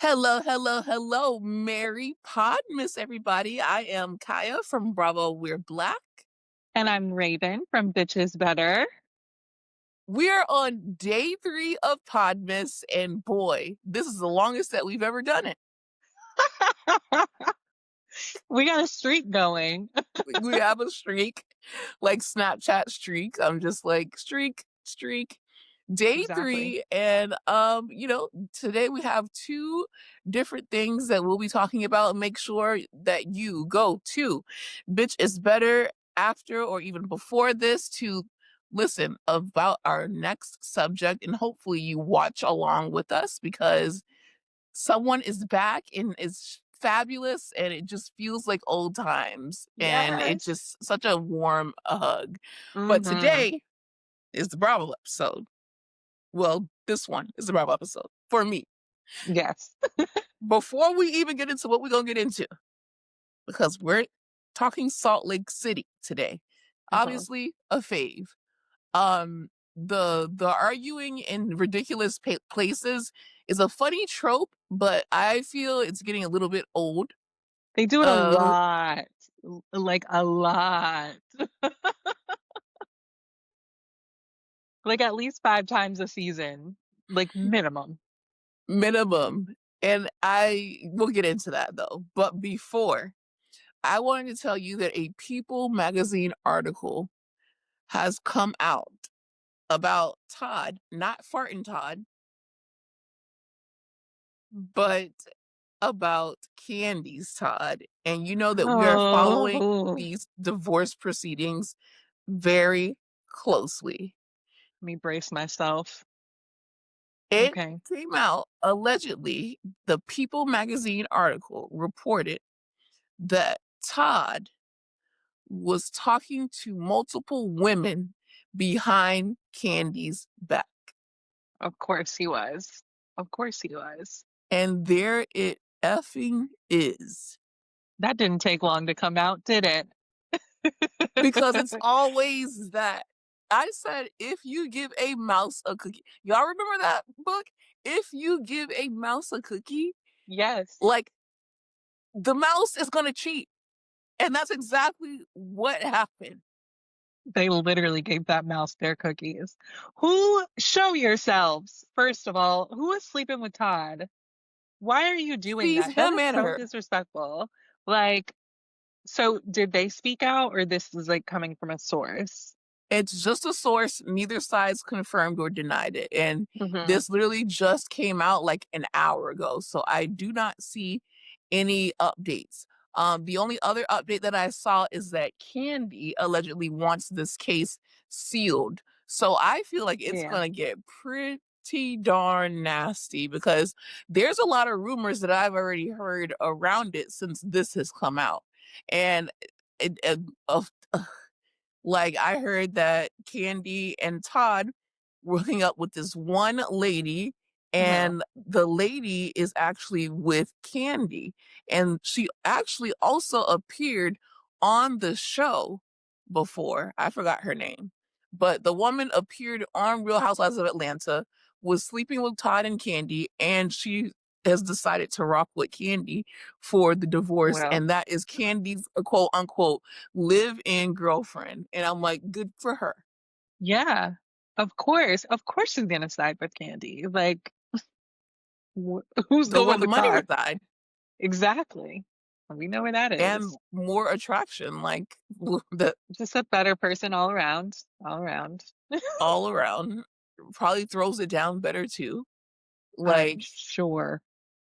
Hello, hello, hello, Merry Podmas, everybody. I am Kaya from Bravo We're Black. And I'm Raven from Bitches Better. We're on day 3 of Podmas, and boy, this is the longest that we've ever done it. We got a streak going. We have a streak, like Snapchat streak. I'm just like streak, streak. Day Exactly. 3, and today we have two different things that we'll be talking about. Make sure that you go to Bitch is Better after or even before this to listen about our next subject, and hopefully you watch along with us because someone is back and is fabulous, and it just feels like old times, and it's Yes. just such a warm hug. But Hmm. today is the Bravo episode. Well, this one is the Bravo episode for me. Yes. Before we even get into what we're gonna get into, because we're talking Salt Lake City today, Mhm. obviously a fave. The arguing in ridiculous places is a funny trope, but I feel it's getting a little bit old. They do it a Uh, lot. Like a lot. Like at least 5 times a season. Like minimum. Minimum, and I will get into that though. But before, I wanted to tell you that a People magazine article has come out about Todd, not farting Todd, but about Candy's Todd. And you know that we are following Oh, these divorce proceedings very closely. let me brace myself. It Okay. came out allegedly, the People magazine article reported that Todd was talking to multiple women behind Candy's back. Of course he was. Of course he was. And there it effing is. That didn't take long to come out, did it? Because it's always that. I said, if you give a mouse a cookie, y'all remember that book? If you give a mouse a cookie, Yes. like the mouse is going to cheat. And that's exactly what happened. They literally gave that mouse their cookies. Who, show yourselves, first of all, who is sleeping with Todd? Why are you doing Sees that? That him is and so her. disrespectful. Like, so did they speak out or this is like coming from a source? It's just a source. Neither side's confirmed or denied it. And Hmm. this literally just came out like an hour ago. So I do not see any updates. The only other update that I saw is that Candy allegedly wants this case sealed. So I feel like it's Yeah. going to get pretty darn nasty because there's a lot of rumors that I've already heard around it since this has come out. And of like, I heard that Candy and Todd were hooking up with this one lady, Hmm. and the lady is actually with Candy. And she actually also appeared on the show before. I forgot her name. But the woman appeared on Real Housewives of Atlanta, was sleeping with Todd and Candy, and she has decided to rock with Candy for the divorce. Well, And that is Candy's quote unquote live-in girlfriend, and I'm like, "Good for her." yeah. Of course. Of course she's gonna side with Candy. Like, who's The where going the with money Todd? reside Exactly. We know where that and is. more attraction, like, the Just a better person all around. All around. all around. Probably throws it down better too. I'm Like, sure.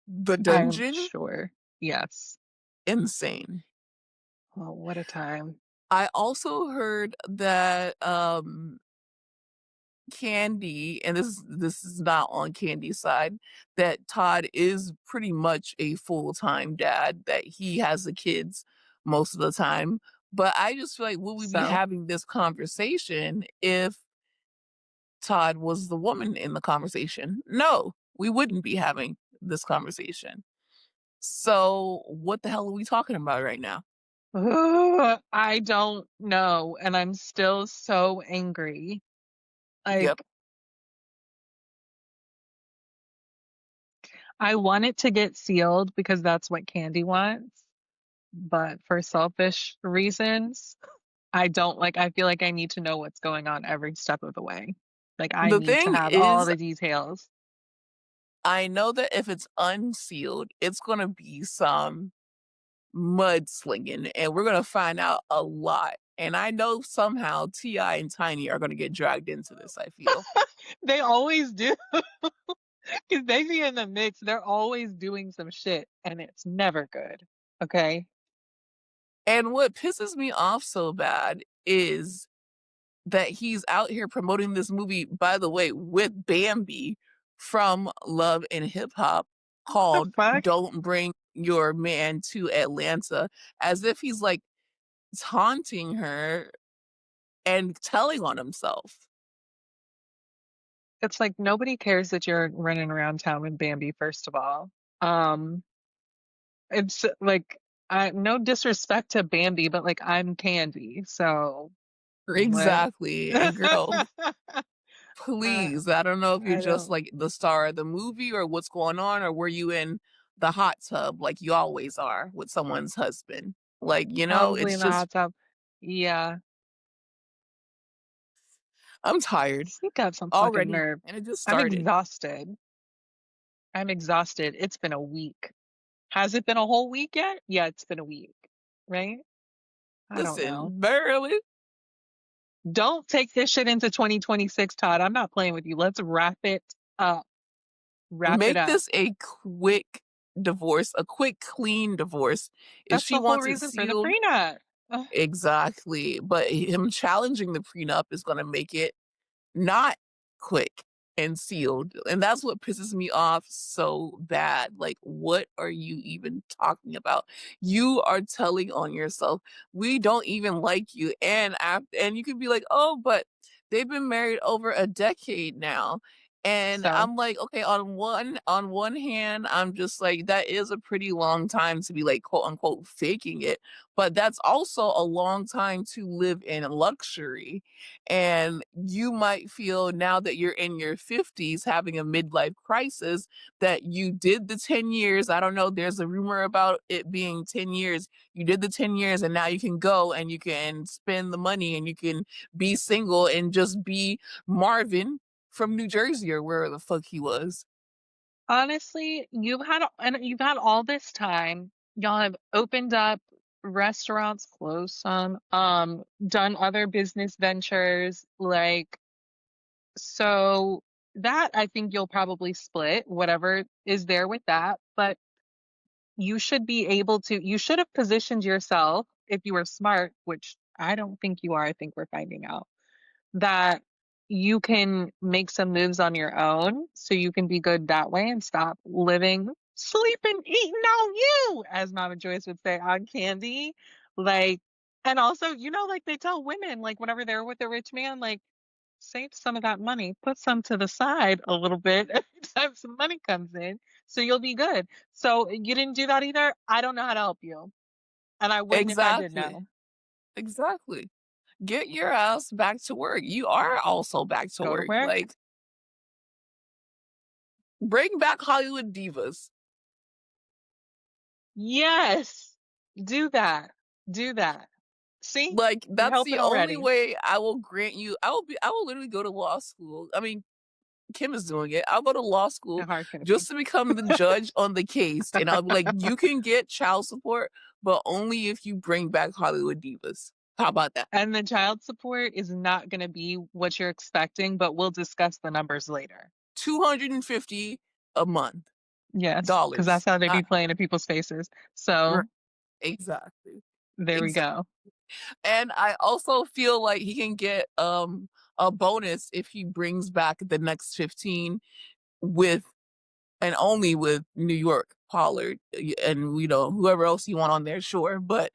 the I'm dungeon, sure. Yes. insane. Oh, what a time. I also heard that, Candy, and this is not on Candy's side, that Todd is pretty much a full-time dad, that he has the kids most of the time. But I just feel like, would we be So, having this conversation if Todd was the woman in the conversation? No, we wouldn't be having this conversation. So what the hell are we talking about right now? I don't know. And I'm still so angry. Yep. Like, I want it to get sealed because that's what Candy wants. But for selfish reasons, I don't like, I feel like I need to know what's going on every step of the way. Like I The need to thing have all is, the details. I know that if it's unsealed, it's gonna be some mudslinging, and we're gonna find out a lot. And I know somehow Ti and Tiny are gonna get dragged into this. I feel. They always do because they be in the mix. They're always doing some shit and it's never good. Okay. And what pisses me off so bad is that he's out here promoting this movie, by the way, with Bambi from Love and Hip Hop The called fuck? Don't Bring Your Man to Atlanta, as if he's like taunting her and telling on himself. It's like nobody cares that you're running around town with Bambi, first of all. Um, it's like I no disrespect to Bambi, but like I'm Candy, so what? Exactly. And girl, I please, I don't know if you're I just don't like the star of the movie or what's going on, or were you in the hot tub like you always are with someone's husband? Like, probably it's in the just hot tub. Yeah, I'm tired sneak got some fucking already, nerve. and it just I'm started. exhausted. I'm exhausted. It's been a week. Has it been a whole week yet? Yeah, it's been a week, right? I don't know. Listen, barely. Don't take this shit into 2026, Todd. I'm not playing with you. Let's wrap it up. Wrap it Make up. this a quick divorce, a quick, clean divorce. If That's she the whole wants it reason for the sealed, prenup. Ugh. exactly. But him challenging the prenup is going to make it not quick and sealed. And that's what pisses me off so bad. Like, what are you even talking about? You are telling on yourself. We don't even like you. And you could be like, oh, but they've been married over a decade now. And So I'm like, okay, on one hand, I'm just like, that is a pretty long time to be like quote unquote faking it. But that's also a long time to live in luxury, and you might feel now that you're in your 50s having a midlife crisis that you did the 10 years. I don't know. There's a rumor about it being 10 years. You did the 10 years and now you can go and you can spend the money and you can be single and just be Marvin from New Jersey or wherever the fuck he was. honestly, you've had all this time. Y'all have opened up restaurants, closed some, done other business ventures, like so that I think you'll probably split whatever is there with that. But you should be able to, you should have positioned yourself if you were smart, which I don't think you are. I think we're finding out that you can make some moves on your own so you can be good that way and stop living, sleeping, eating on you, as Mama Joyce would say, on Candy. Like, and also, like they tell women, like, whenever they're with a rich man, like, save some of that money, put some to the side a little bit every time some money comes in, so you'll be good. So you didn't do that either. I don't know how to help you. And I wouldn't if I did Exactly. know. Exactly. Get your ass back to work. You are also back to Go to work. work. Like, bring back Hollywood divas. Yes. Do that. Do that. See? Like, You're that's the helping only already. way I will grant you. I will literally go to law school. I mean, Kim is doing it. I'll go to law school How hard could it be? just to become the judge on the case. And I'll be like, you can get child support, but only if you bring back Hollywood divas. How about that? And the child support is not going to be what you're expecting, but we'll discuss the numbers later. 250 a month Yes, because that's dollars. how they be Not playing in people's faces. r- So exactly. there we Exactly. go. And I also feel like he can get a bonus if he brings back the next 15 with and only with New York Pollard and whoever else you want on there, sure, but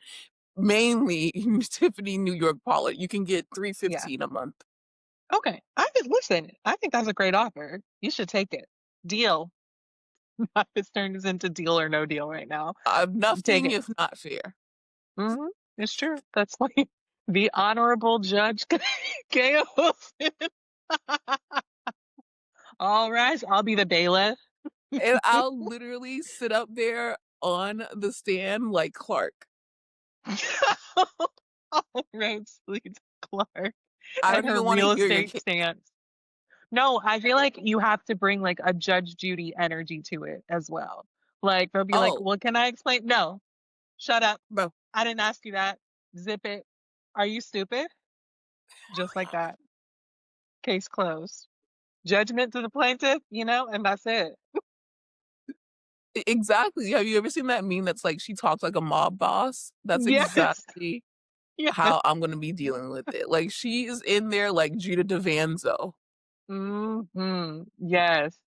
mainly Tiffany New York Pollard. You can get Yeah. 315 a month. Okay. I could listen. I think that's a great offer. You should take it. Deal. This turns into deal or no deal right now. Take Nothing it. if not fair. Hmm. It's true. That's like the honorable judge chaos. All right. I'll be the bailiff. and I'll literally sit up there on the stand like Clark. Rose Lee Clark I and don't her even wanna real hear your estate case. stance. No, I feel like you have to bring like a Judge Judy energy to it as well. Like they'll be like, Oh, "Well, can I explain?" No, shut up. bro, I didn't ask you that. Zip it. Are you stupid? Just like that. Case closed. Judgment to the plaintiff, and that's it. exactly. Have you ever seen that meme that's like, "She talks like a mob boss"? That's Yes. exactly Yes. how I'm gonna be dealing with it. Like, she is in there like Judah DeVanzo. Yes.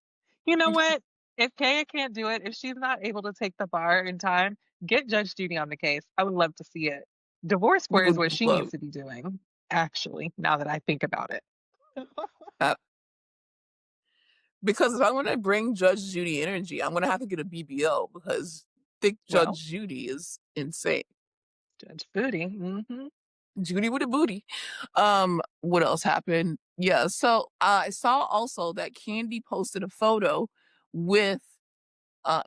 You know what? If Kaya can't do it, if she's not able to take the bar in time, get Judge Judy on the case. I would love to see it. Divorce We court is would what she needs love to be doing, actually, now that I think about it. that. Because if I wanna bring Judge Judy energy, I'm gonna have to get a BBO because thick Well, Judge Judy is insane. Judge Booty. Judy with a booty. What else happened? Yeah, so I saw also that Candy posted a photo with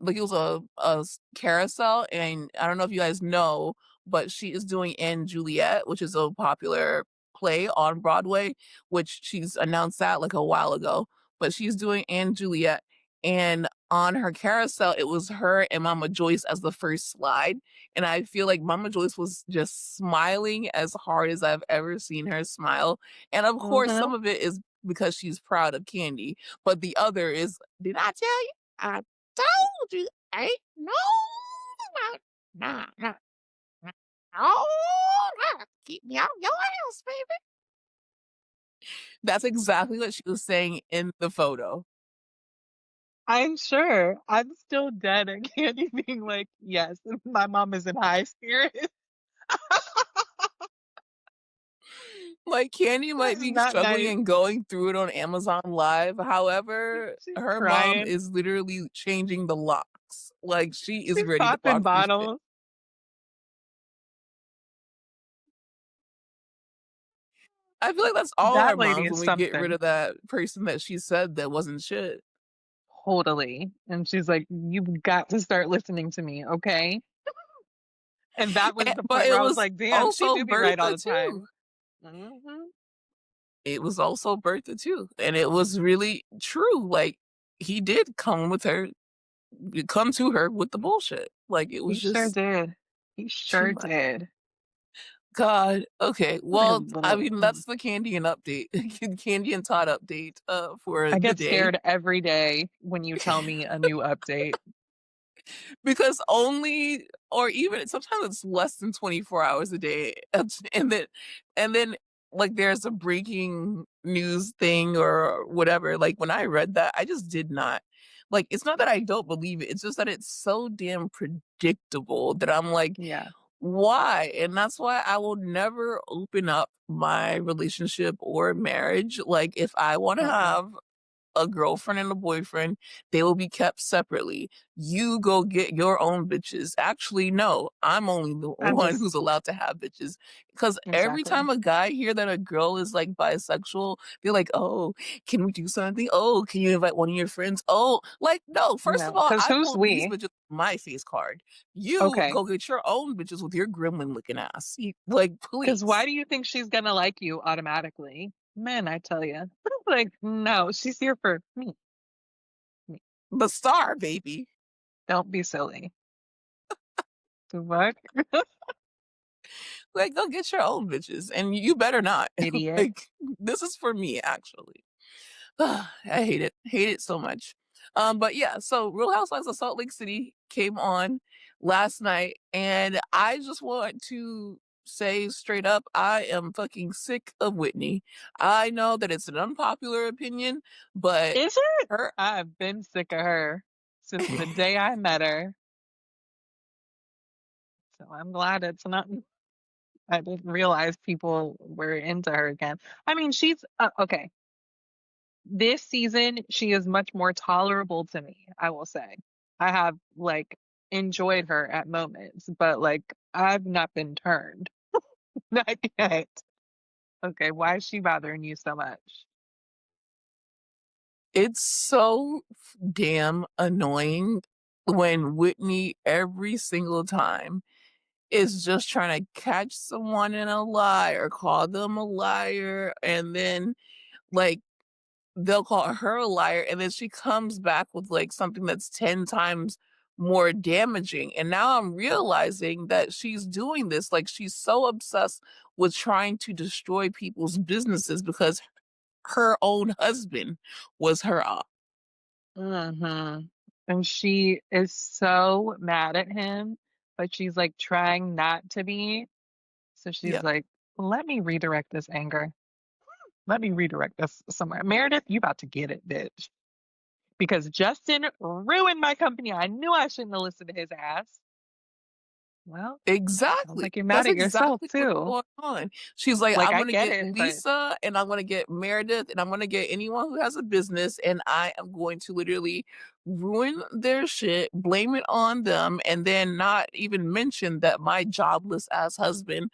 like it was a carousel, and I don't know if you guys know, but she is doing *And Juliet*, which is a popular play on Broadway, which she's announced that like a while ago. But she's doing *And Juliet*, and on her carousel, it was her and Mama Joyce as the first slide. And I feel like Mama Joyce was just smiling as hard as I've ever seen her smile. And of course, Mhm. some of it is because she's proud of Candy, but the other is, did I tell you? I told you ain't no about nah, nah, nah, no, nah, keep me out your house, baby. That's exactly what she was saying in the photo. I'm sure. I'm still dead at Candy being like, yes, my mom is in high spirits. Like Candy might That's be not struggling nice. and going through it on Amazon Live. However, She's her mom crying. is literally changing the locks. Like she is She's ready to popping pop this shit. bottles. I feel like that's all our That lady moms is when we get rid something. of that person that she said that wasn't shit. Totally. And she's like, you've got to start listening to me, okay? And that was the But point it where I was was like, damn, she also do be right all Bertha the too. time. Hmm. It was also Bertha too, and it was really true. Like he did come to her with the bullshit. Like it He was sure just did. He too sure much. did. God. Okay. My Well, I little, mean that's the Candy and update, Candy and Todd update for I the get day. scared every day when you tell me a new update. Because only or even sometimes it's less than 24 hours a day and then like there's a breaking news thing or whatever. Like when I read that, I just did not like it's not that I don't believe it. It's just that it's so damn predictable that I'm like, Yeah, why? And that's why I will never open up my relationship or marriage. Like if I want to uh-uh. have a girlfriend and a boyfriend, they will be kept separately. You go get your own bitches. Actually, no, I'm only the I'm one just who's allowed to have bitches. Because every exactly. time a guy hear that a girl is like bisexual, they're like, oh, can we do something? Oh, can you invite one of your friends? Oh, like, no, first of No, all, because I who's pulled these we? bitches with my face card. You Okay. go get your own bitches with your gremlin looking ass. Like, Because why please. do you think she's gonna like you automatically? Man, I tell you. Like, no, she's here for me. Me. The star, baby. Don't be silly. The what? Like, go get your own bitches, and you better not. Idiot. Like, this is for me, actually. I hate it so much. But yeah, so Real Housewives of Salt Lake City came on last night, and I just want to say straight up, I am fucking sick of Whitney. I know that it's an unpopular opinion, but Is it? her I've been sick of her since the day I met her. So I'm glad it's not. I didn't realize people were into her again. I mean, she's okay. This season, she is much more tolerable to me, I will say. I have like enjoyed her at moments, but like I've not been turned. Not yet. Okay, why is she bothering you so much? It's so damn annoying when Whitney every single time is just trying to catch someone in a lie or call them a liar, and then, like, they'll call her a liar, and then she comes back with, like, something that's 10 times more damaging, and now I'm realizing that she's doing this, like, she's so obsessed with trying to destroy people's businesses because her own husband was her op. Mhm. And she is so mad at him, but she's, like, trying not to be. So she's Yep, like, "Let me redirect this anger. Let me redirect this somewhere. Meredith, you about to get it, bitch. Because Justin ruined my company. I knew I shouldn't have listened to his ass. Well, sounds exactly. like you're mad That's at yourself exactly what's too. going on. She's like, Like "I'm I gonna get get it, but Lisa, and I'm gonna get Meredith, and I'm gonna get anyone who has a business, and I am going to literally ruin their shit, blame it on them, and then not even mention that my jobless ass husband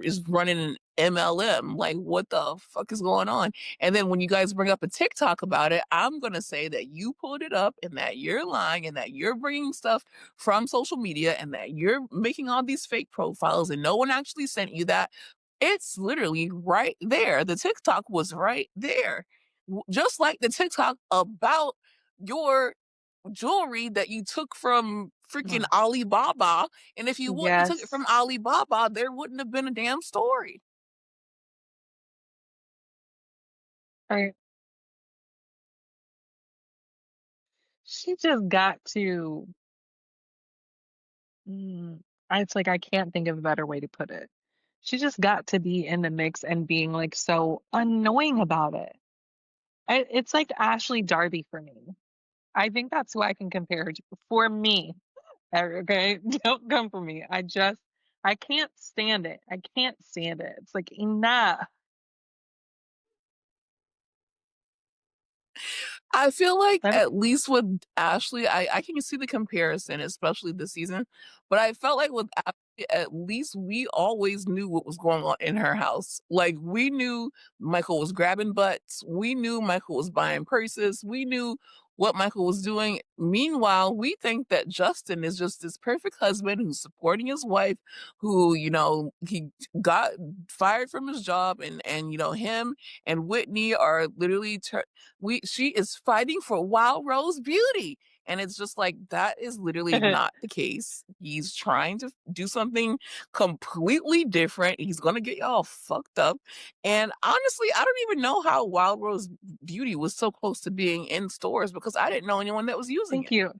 is running an MLM. Like, what the fuck is going on?" And then when you guys bring up a TikTok about it, I'm gonna say that you pulled it up and that you're lying and that you're bringing stuff from social media and that you're making all these fake profiles and no one actually sent you that. It's literally right there. The TikTok was right there. Just like the TikTok about your jewelry that you took from freaking ugh, Alibaba. And if you wouldn't have took it from yes. Alibaba, there wouldn't have been a damn story. Right. She just got to it's like I can't think of a better way to put it. She just got to be in the mix and being like so annoying about it. It's like Ashley Darby for me. I think that's who I can compare her to. For me, okay? Don't come for me. I can't stand it. I can't stand it. It's like enough. I feel like Let it at least with Ashley, I can see the comparison, especially this season, but I felt like with Ashley, at least we always knew what was going on in her house. Like, we knew Michael was grabbing butts, we knew Michael was buying purses, we knew what Michael was doing. Meanwhile, we think that Justin is just this perfect husband who's supporting his wife, who, he got fired from his job, and him and Whitney are literally we she is fighting for Wild Rose Beauty. And it's just like that is literally not the case. He's trying to do something completely different. He's gonna get y'all fucked up. And honestly, I don't even know how Wild Rose Beauty was so close to being in stores because I didn't know anyone that was using Thank it. you.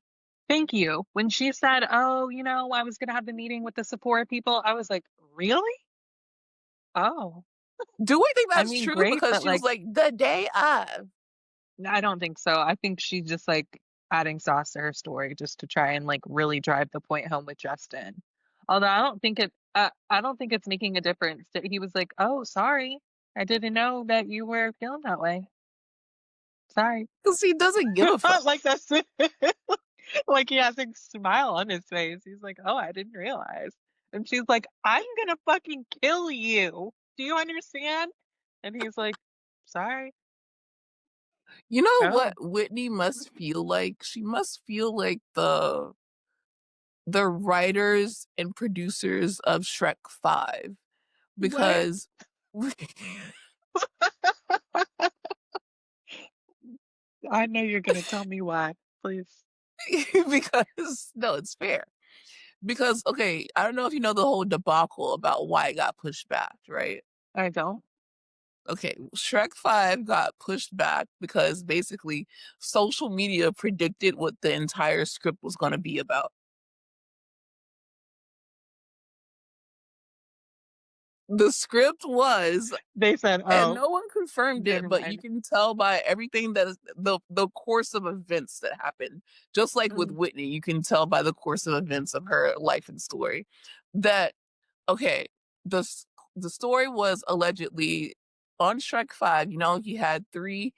Thank you. When she said, "Oh, I was gonna have the meeting with the Sephora people," I was like, "Really? Oh, Do we think I that's mean, true? great, Because but she was like, like the day of. I don't think so. I think she's just like adding sauce to her story just to try and like really drive the point home with Justin. Although I don't think it's making a difference that he was like, "Oh, sorry, I didn't know that you were feeling that way. Sorry." Because he doesn't give a fuck. Like that's it. Like he has a smile on his face. He's like, "Oh, I didn't realize." And she's like, "I'm gonna fucking kill you. Do you understand?" And he's like, "Sorry." You know what Oh, Whitney must feel like? She must feel like the writers and producers of Shrek 5 what? because I know you're gonna tell me why. Please. because no, it's fair. Because okay, I don't know if you know the whole debacle about why it got pushed back, right? I don't. Okay, Shrek 5 got pushed back because basically social media predicted what the entire script was going to be about. The script was, They said, and "Oh, no one confirmed it, never but you mind." can tell by everything that is the course of events that happened. Just like with Mm. Whitney, you can tell by the course of events of her life and story that okay, the s the story was allegedly on Shrek 5, he had 3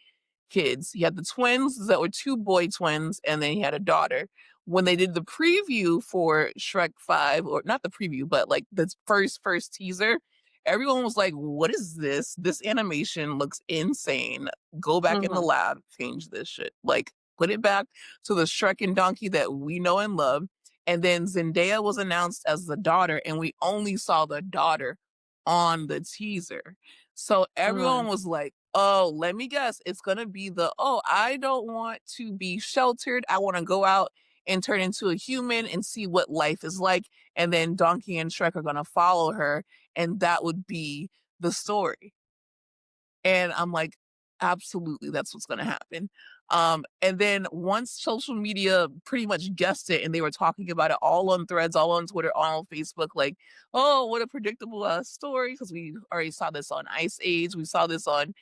kids. He had the twins that were 2 boy twins, and then he had a daughter. When they did the preview for Shrek 5, or not the preview, but, like, the first teaser, everyone was like, "What is this? This animation looks insane. Go back in the Mhm. lab, change this shit. Like, put it back to the Shrek and Donkey that we know and love." And then Zendaya was announced as the daughter, and we only saw the daughter on the teaser. So everyone Mm. was like, "Oh, let me guess. It's gonna be the, oh, I don't want to be sheltered. I want to go out and turn into a human and see what life is like." And then Donkey and Shrek are gonna follow her, and that would be the story. And I'm like, absolutely, that's what's gonna happen. And then once social media pretty much guessed it and they were talking about it all on threads, all on Twitter, all on Facebook, like, oh, what a predictable story, because we already saw this on Ice Age, we saw this on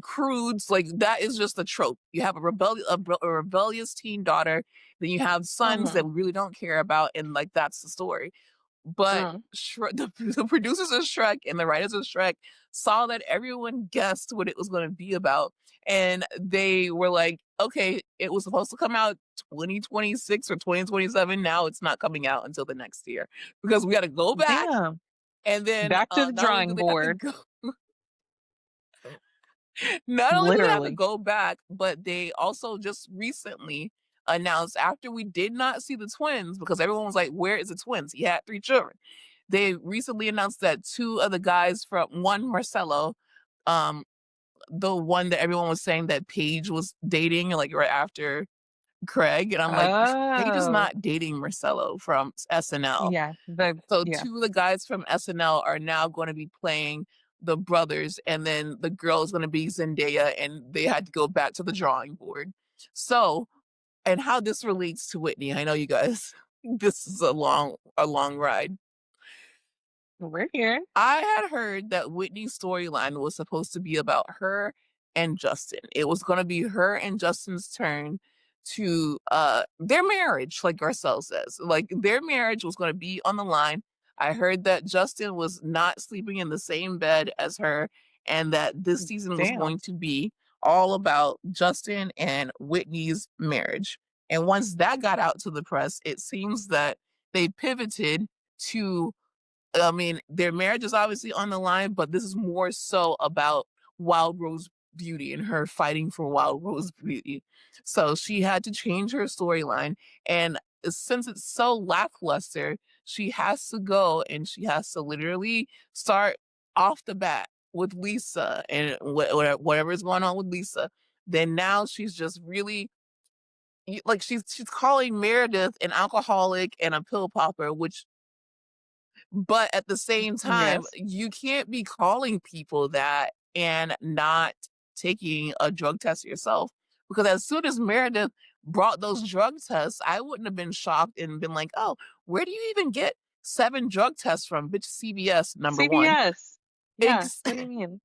Crudes, like that is just a trope. You have a rebellious teen daughter, then you have sons that Mhm. we really don't care about, and like that's the story. But Mm. the producers of Shrek and the writers of Shrek saw that everyone guessed what it was gonna be about, and they were like, "Okay, it was supposed to come out 2026 or 2027, now it's not coming out until the next year, because we gotta go back, Damn. and then, Back to the not only do drawing they have to board, go not only do they have to literally. go back, but they also just recently announced, after we did not see the twins, because everyone was like, "Where is the twins? He had 3 children." They recently announced that 2 of the guys from one Marcello, um, the one that everyone was saying that Paige was dating, like, right after Craig, and I'm like, Paige is Oh. not dating Marcello from SNL. Yeah, So yeah. 2 of the guys from SNL are now gonna be playing the brothers, and then the girl is gonna be Zendaya, and they had to go back to the drawing board. So, and how this relates to Whitney, I know you guys this is a long ride. We're here. I had heard that Whitney's storyline was supposed to be about her and Justin. It was gonna be her and Justin's turn to, their marriage, like Garcelle says. Like, their marriage was gonna be on the line. I heard that Justin was not sleeping in the same bed as her, and that this season was Damn. going to be all about Justin and Whitney's marriage. And once that got out to the press, it seems that they pivoted to, I mean, their marriage is obviously on the line, but this is more so about Wild Rose Beauty and her fighting for Wild Rose Beauty. So she had to change her storyline. And since it's so lackluster, she has to go and she has to literally start off the bat with Lisa and whatever is going on with Lisa. Then now she's just really like she's calling Meredith an alcoholic and a pill popper, which, but at the same time, Yes. you can't be calling people that and not taking a drug test yourself. Because as soon as Meredith brought those drug tests, I wouldn't have been shocked and been like, oh, where do you even get 7 drug tests from? Bitch, CVS, number one. CBS. Yeah, Ex- what do you mean?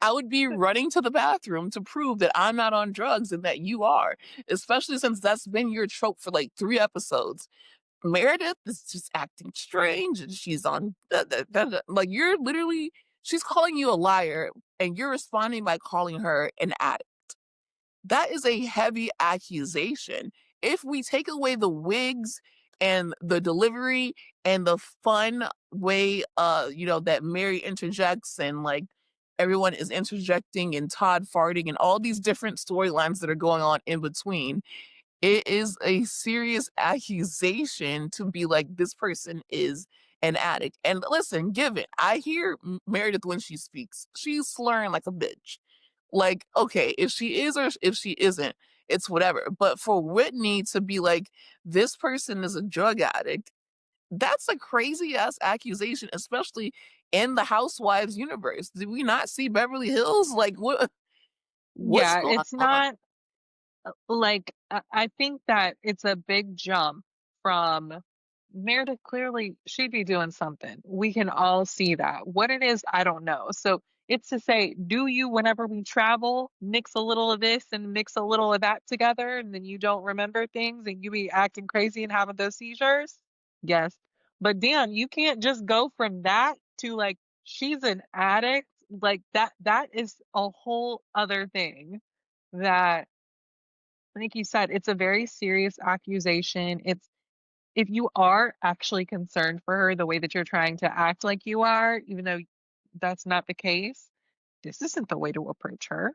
I would be running to the bathroom to prove that I'm not on drugs and that you are, especially since that's been your trope for like 3 episodes. Meredith is just acting strange and she's on like, you're literally, she's calling you a liar and you're responding by calling her an addict. That is a heavy accusation. If we take away the wigs and the delivery and the fun way, that Mary interjects and like everyone is interjecting and Todd farting and all these different storylines that are going on in between, it is a serious accusation to be like, this person is an addict. And listen, give it. I hear Meredith when she speaks. She's slurring like a bitch. Like, okay, if she is or if she isn't, it's whatever. But for Whitney to be like, this person is a drug addict, that's a crazy ass accusation, especially in the Housewives universe. Did we not see Beverly Hills? Like, what's Yeah, going it's on? not like I think that it's a big jump from Meredith. Clearly she'd be doing something. We can all see that. What it is, I don't know. So it's to say, do you, whenever we travel, mix a little of this and mix a little of that together, and then you don't remember things and you be acting crazy and having those seizures? Yes. But damn, you can't just go from that to like she's an addict. Like that is a whole other thing that, like you said, it's a very serious accusation. It's, if you are actually concerned for her the way that you're trying to act like you are, even though that's not the case, this isn't the way to approach her.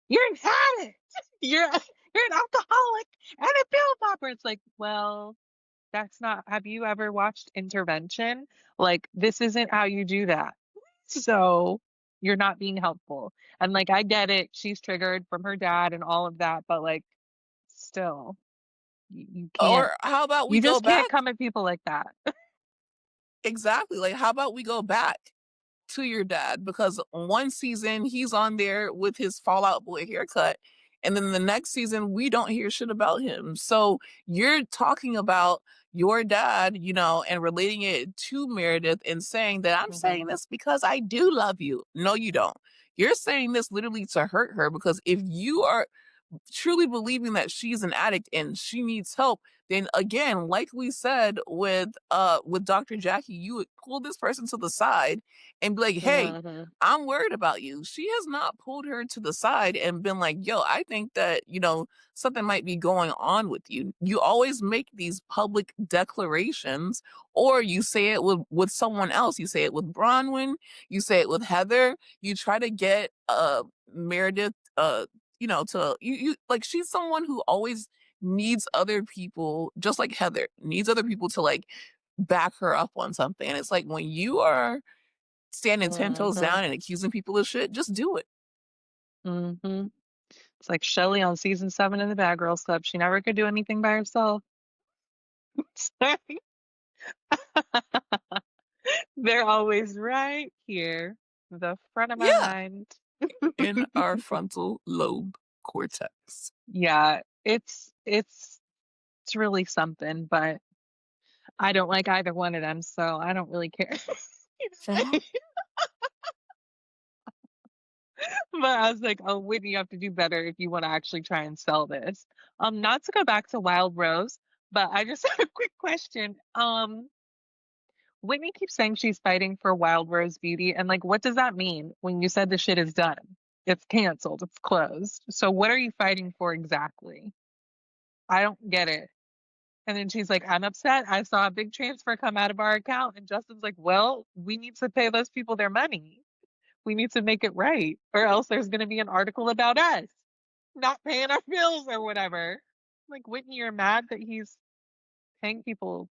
You're an addict. You're an alcoholic and a pill popper. It's like, well, that's not. Have you ever watched Intervention? Like, this isn't how you do that. So you're not being helpful. And like, I get it. She's triggered from her dad and all of that, but like, still, you can't. Or how about we You go just can't back? come at people like that. Exactly. Like, how about we go back to your dad? Because one season he's on there with his Fallout Boy haircut, and then the next season we don't hear shit about him. So you're talking about your dad, and relating it to Meredith and saying that I'm saying Hmm. this because I do love you. No, you don't. You're saying this literally to hurt her because if you are truly believing that she's an addict and she needs help, then again, like we said with Dr. Jackie, you would pull this person to the side and be like, "Hey, Hmm. I'm worried about you." She has not pulled her to the side and been like, "Yo, I think that, something might be going on with you." You always make these public declarations, or you say it with someone else. You say it with Bronwyn, you say it with Heather. You try to get Meredith to you like she's someone who always needs other people, just like Heather, needs other people to like back her up on something. And it's like when you are standing 10 toes Hmm. down and accusing people of shit, just do it. Hmm. It's like Shelly on season 7 of the Bad Girls Club. She never could do anything by herself. They're always right here, the front of my Yeah, mind. in our frontal lobe cortex. Yeah, it's really something, but I don't like either one of them, so I don't really care. Fam, But I was like, "Oh, Whitney, you have to do better if you want to actually try and sell this." Not to go back to Wild Rose, but I just have a quick question. Whitney keeps saying she's fighting for Wild Rose Beauty, and like, what does that mean when you said the shit is done? It's canceled, it's closed. So what are you fighting for exactly? I don't get it. And then she's like, I'm upset. I saw a big transfer come out of our account. And Justin's like, well, we need to pay those people their money. We need to make it right, or else there's going to be an article about us not paying our bills or whatever. Like, Whitney, you're mad that he's paying people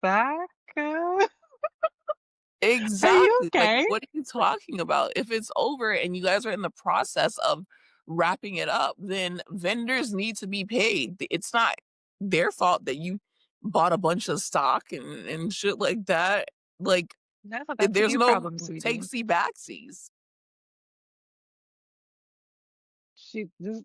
back? Are you exactly. Like, okay? what are you talking about? If it's over and you guys are in the process of wrapping it up, then vendors need to be paid. It's not their fault that you bought a bunch of stock and shit like that. Like, No, that's a there's you no problem, sweetie. takesy backsies. She this,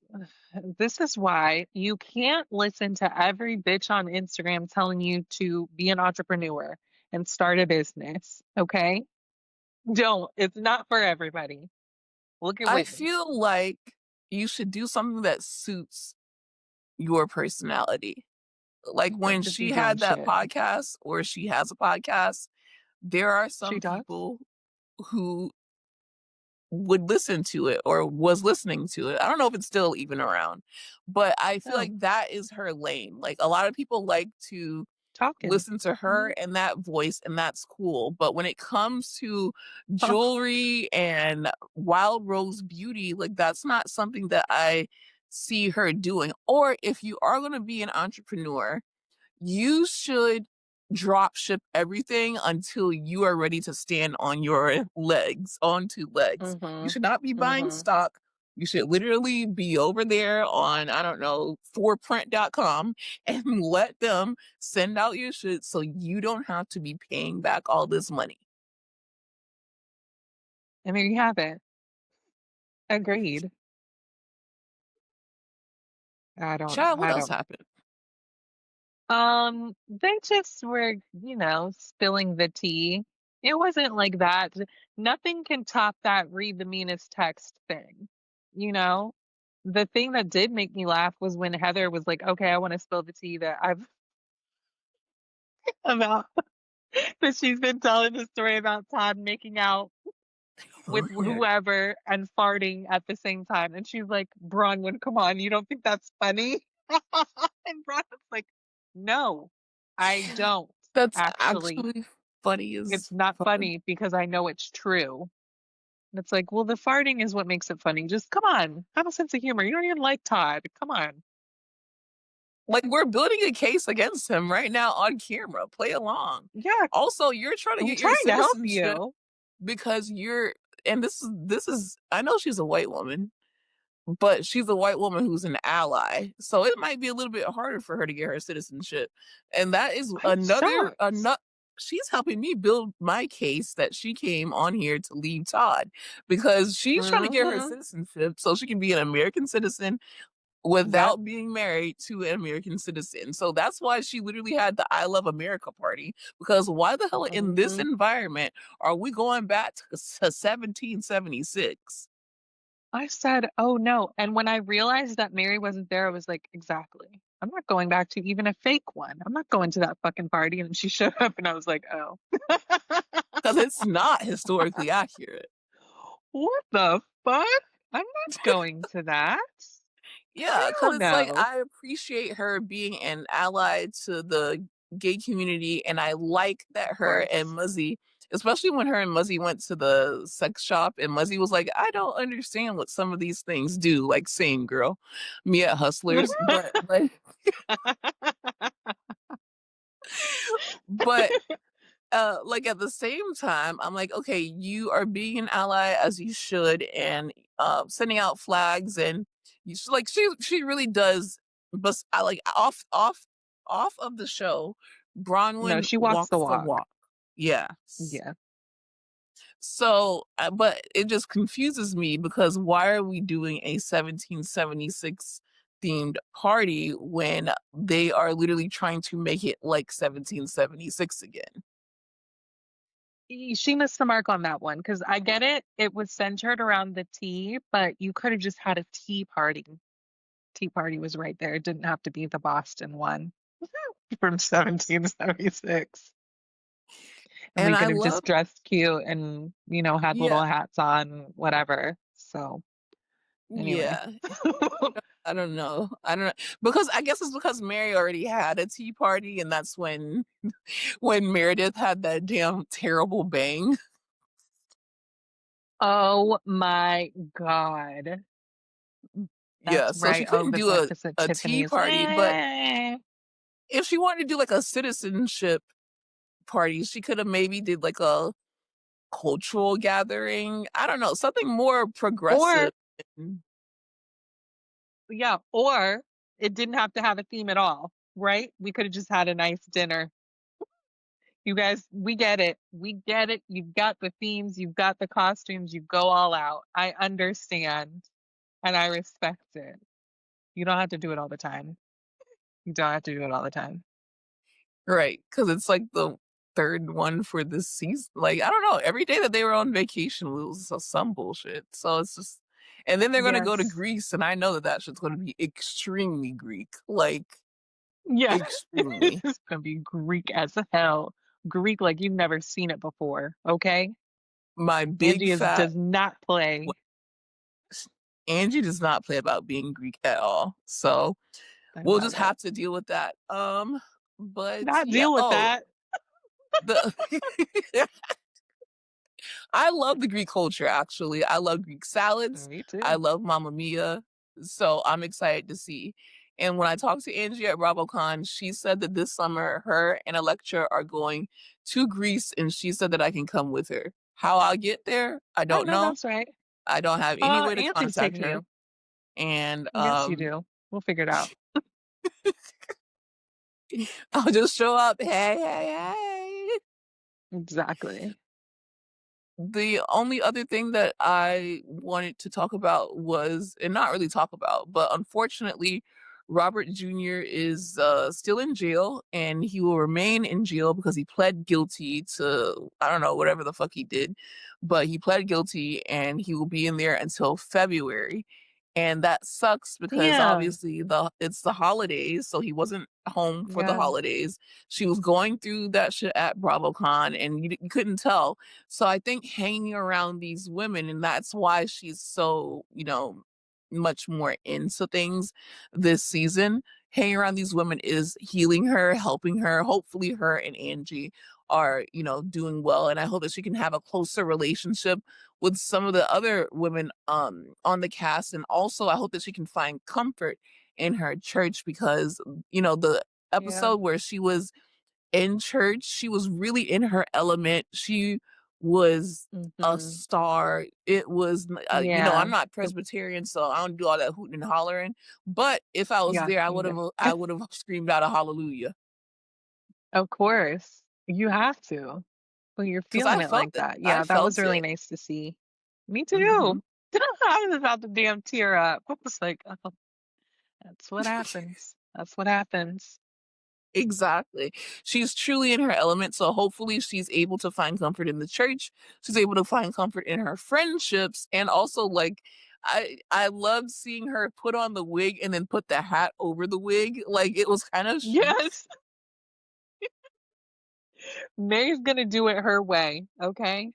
this is why you can't listen to every bitch on Instagram telling you to be an entrepreneur and start a business. Okay? Don't. It's not for everybody. Look at I Whitney. feel like you should do something that suits your personality. Like Don't when just be she doing had that shit. podcast, or she has a podcast, there are She some does? people who would listen to it or was listening to it. I don't know if it's still even around, but I feel Oh, like that is her lane. Like a lot of people like to talking. listen to her Mhm. and that voice, and that's cool. But when it comes to Oh, jewelry and Wild Rose Beauty, like that's not something that I see her doing. Or if you are going to be an entrepreneur, you should drop ship everything until you are ready to stand on your legs, on 2 legs. You mhm. should not be buying Mhm. stock. You should literally be over there on, I don't know, forprint.com and let them send out your shit so you don't have to be paying back all this money. And there you have it. Agreed. Child, what I else don't. happened? They just were, spilling the tea. It wasn't like that. Nothing can top that read the meanest text thing. You know? The thing that did make me laugh was when Heather was like, "Okay, I want to spill the tea that I've about that she's been telling the story about Todd making out with Oh, yeah. whoever and farting at the same time." And she's like, "Bronwyn, come on, you don't think that's funny?" And Bronwyn's like, "No, I don't That's actually. actually funny It's as not fuck. funny because I know it's true." And it's like, well, the farting is what makes it funny. Just come on, have a sense of humor. You don't even like Todd. Come on. Like, we're building a case against him right now on camera. Play along. Yeah, Also, you're trying to I'm get your trying to help citizenship you. because you're, and this is I know she's a white woman, but she's a white woman who's an ally. So it might be a little bit harder for her to get her citizenship. And that is I'm shocked. she's helping me build my case that she came on here to leave Todd because she's trying to get her Hmm. citizenship so she can be an American citizen Yep. without being married to an American citizen. So that's why she literally had the I Love America party. Because why the hell in this Hmm. environment are we going back to 1776? I said, oh no. And when I realized that Mary wasn't there, I was like, exactly. I'm not going back to even a fake one. I'm not going to that fucking party. And she showed up and I was like, oh. Because it's not historically accurate. What the fuck? I'm not going to that. Yeah, because Hell it's like no. I appreciate her being an ally to the gay community, and I like that Of her and course. Muzzy, especially when her and Muzzy went to the sex shop, and Muzzy was like, "I don't understand what some of these things do." Like, same girl, me at Hustlers, but but like at the same time, I'm like, okay, you are being an ally as you should, and sending out flags, and like she really does. But I like off of the show, No, Bronwyn she walks the walks the walk. walk. Yes. Yeah. So, but it just confuses me because why are we doing a 1776 themed party when they are literally trying to make it like 1776 again? She missed the mark on that one because I get it. It was centered around the tea, but you could have just had a tea party. Tea party was right there. It didn't have to be the Boston one from 1776. And And we I could have love, just dressed cute and, had little yeah, hats on, whatever. So, anyway. yeah. I don't know. I don't know because I guess it's because Mary already had a tea party, and that's when Meredith had that damn terrible bang. Oh my God. Yeah, That's so she right. Oh, couldn't the do a breakfast at tea Tiffany's. party, but if she wanted to do like a citizenship party, she could have maybe did like a cultural gathering. I don't know, something more Or, progressive. yeah, or it didn't have to have a theme at all, right? We could have just had a nice dinner. You guys, we get it. We get it. You've got the themes, you've got the costumes, you go all out. I understand and I respect it. You don't have to do it all the time. You don't have to do it all the time. Right, because it's like the 3rd one for this season. Like, I don't know, every day that they were on vacation was some bullshit. So it's just, and then they're gonna go to Yes. Greece, and I know that that shit's gonna be extremely Greek, like, Yeah. extremely. It's gonna be Greek as hell. Greek like you've never seen it before, okay? My big Angie is, fat does not w play. Angie does not play about being Greek at all, so I we'll love just it. have to deal with that. But Not yeah, deal with oh, that. the I love the Greek culture, actually. I love Greek salads. Me I too. love Mamma Mia. So I'm excited to see. And when I talked to Angie at BravoCon, she said that this summer her and Electra are going to Greece, and she said that I can come with her. How I'll get there, I I don't know know. that's right. I don't have any way to Angie's contact taking her. you. And Yes, you do. We'll figure it out. I'll just show up. Hey, hey, hey. Exactly. The only other thing that I wanted to talk about was, and not really talk about, but unfortunately, Robert Jr. is still in jail, and he will remain in jail because he pled guilty to, I don't know, whatever the fuck he did, but he pled guilty and he will be in there until February. And that sucks because Damn. obviously it's the holidays, so he wasn't home for the Yeah. holidays. She was going through that shit at BravoCon, and you couldn't tell. So I think hanging around these women, and that's why she's so, much more into things this season, hanging around these women is healing her, helping her. Hopefully, her and Angie are, doing well, and I hope that she can have a closer relationship with some of the other women on the cast, and also I hope that she can find comfort in her church because the Yeah. episode where she was in church, she was really in her element. She was a Mhm. star. It was, I'm Yeah. not It Presbyterian, so I don't do all that hooting and hollering. But if I was yeah, there, me neither. I would have screamed out a hallelujah Of course. You have to when you're because feeling I it felt like it. that. I Yeah, that was felt really it. nice to see. Me Hmm. too. I was about to damn tear up. I was like, "Oh, that's what happens. That's what happens." Exactly. She's truly in her element, so hopefully she's able to find comfort in the church. She's able to find comfort in her friendships, and also like I loved seeing her put on the wig and then put the hat over the wig. Like it was kind of chic. Yes. May's gonna do it her way, okay?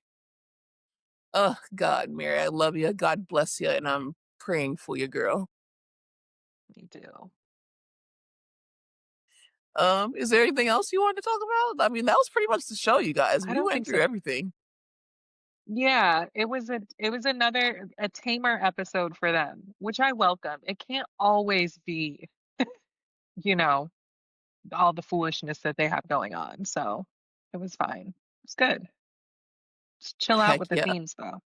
Oh God, Mary, I love you. God bless you, and I'm praying for you, girl. Me too. Is there anything else you wanted to talk about? I mean, that was pretty much the show, you guys. I We don't went think through so. everything. Yeah, it was another a tamer episode for them, which I welcome. It can't always be, you know, all the foolishness that they have going on. So it was fine. It's good. Just chill out Heck with the yeah. themes though.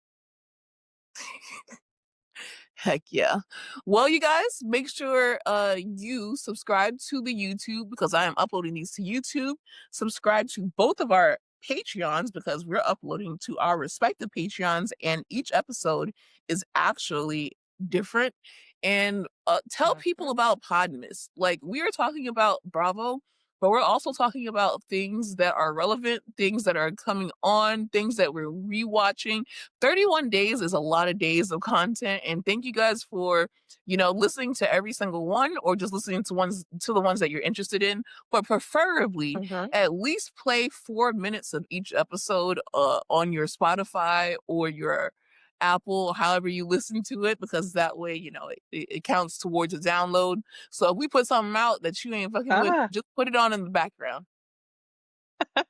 Heck yeah. Well, you guys, make sure you subscribe to the YouTube because I am uploading these to YouTube. Subscribe to both of our Patreons because we're uploading to our respective Patreons, and each episode is actually different. And tell people Mhm. about Podmas. Like we are talking about Bravo, but we're also talking about things that are relevant, things that are coming on, things that we're rewatching. 31 days is a lot of days of content, and thank you guys for listening to every single one or just listening to the ones that you're interested in, but preferably Mhm. at least play 4 minutes of each episode on your Spotify or your Apple, however you listen to it, because that way it counts towards a download. So if we put something out that you ain't fucking with, Ah, just put it on in the background and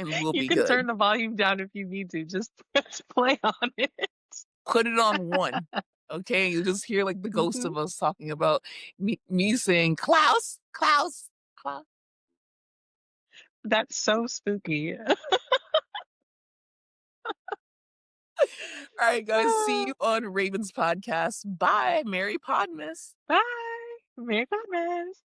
we'll you be can good. turn the volume down if you need to. Just press play on it. Put it on one. Okay, you just hear like the ghost Mhm. of us talking about me saying Klaus, Klaus, Klaus. That's so spooky. All right, guys, see Ah, you on Raven's podcast. Bye, Mary Podmas. bye. Merry Christmas.